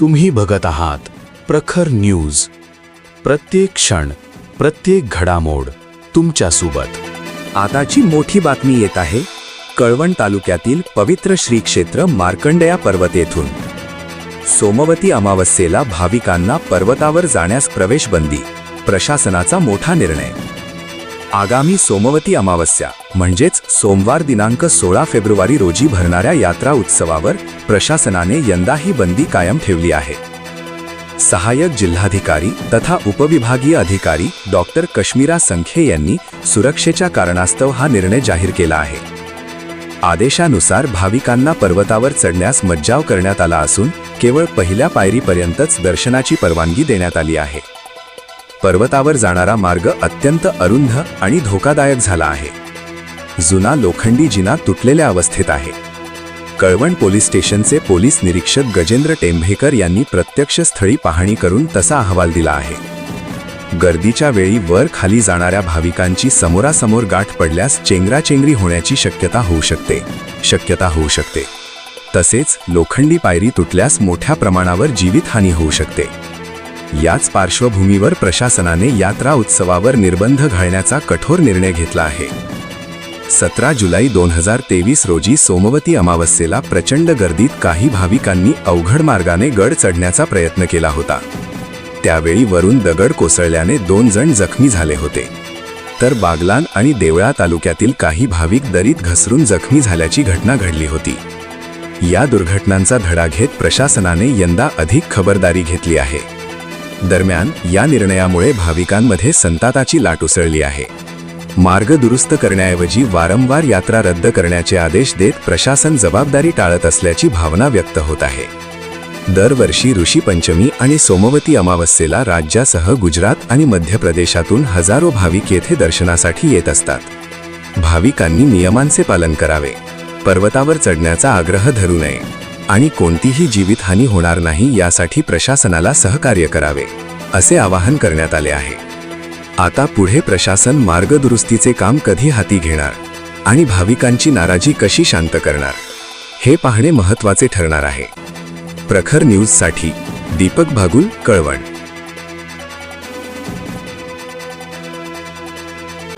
तुम्ही बघत आहात प्रखर न्यूज. प्रत्येक क्षण, प्रत्येक घडामोड तुमच्यासोबत. आताची मोठी बातमी येत आहे कळवण तालुक्यातील पवित्र श्री क्षेत्र मार्कंडेया पर्वत येथून. सोमवती अमावस्येला भाविकांना पर्वतावर जाण्यास प्रवेशबंदी. प्रशासनाचा मोठा निर्णय. आगामी सोमवती अमावस्या म्हणजेच सोमवार दिनांक 16 फेब्रुवारी रोजी भरणाऱ्या यात्रा उत्सवावर प्रशासनाने यंदा ही बंदी कायम ठेवली आहे. सहाय्यक जिल्हाधिकारी तथा उपविभागीय अधिकारी डॉक्टर कश्मीरा संखे यांनी सुरक्षेच्या कारणास्तव हा निर्णय जाहीर केला आहे. आदेशानुसार भाविकांना पर्वतावर चढण्यास मज्जाव करण्यात आला असून केवळ पहिल्या पायरीपर्यंतच दर्शनाची परवानगी देण्यात आली आहे. पर्वतावर जाणारा मार्ग अत्यंत अरुंद आणि धोकादायक झाला आहे. जुना लोखंडी जिना तुटलेल्या अवस्थेत आहे. कळवण पोलीस स्टेशनचे पोलीस निरीक्षक गजेंद्र टेंभेकर यांनी प्रत्यक्ष स्थळी पाहणी करून तसा अहवाल दिला आहे. गर्दीच्या वेळी वर खाली जाणाऱ्या भाविकांची समोरासमोर गाठ पडल्यास चेंगराचेंगरी होण्याची शक्यता होऊ शकते. तसेच लोखंडी पायरी तुटल्यास मोठ्या प्रमाणावर जीवितहानी होऊ शकते. याच पार्श्वभूमीवर प्रशासनाने यात्रा उत्सवावर निर्बंध घालण्याचा कठोर निर्णय घेतला आहे. 17 जुलै 2023 रोजी सोमवती अमावस्येला प्रचंड गर्दीत काही भाविकांनी अवघड मार्गाने गड चढण्याचा प्रयत्न केला होता. त्यावेळी वरून दगड कोसळल्याने 2 जण जखमी झाले होते. तर बागलाण आणि देवळा तालुक्यातील काही भाविक दरीत घसरून जखमी झाल्याची घटना घडली होती. या दुर्घटनांचा धडा घेत प्रशासनाने यंदा अधिक खबरदारी घेतली आहे. दरम्यान या निर्णयामुळे भाविकांमध्ये संतापाची लाट उसळली आहे. मार्ग दुरुस्त करण्याऐवजी वारंवार यात्रा रद्द करण्याचे आदेश देत प्रशासन जबाबदारी टाळत असल्याची भावना व्यक्त होत आहे. दरवर्षी ऋषी पंचमी आणि सोमवती अमावस्येला राज्यासह गुजरात आणि मध्य प्रदेशातून हजारो भाविक येथे दर्शनासाठी येत असतात. भाविकांनी नियमांचे पालन करावे, पर्वतावर चढण्याचा आग्रह धरू नये आणि कोणतीही जीवितहानी होणार नाही यासाठी प्रशासनाला सहकार्य करावे, असे आवाहन करण्यात आले आहे. आता पुढे प्रशासन मार्गदुरुस्तीचे काम कधी हाती घेणार आणि भाविकांची नाराजी कशी शांत करणार हे पाहणे महत्त्वाचे ठरणार आहे. प्रखर न्यूजसाठी दीपक भागुल, कळवण.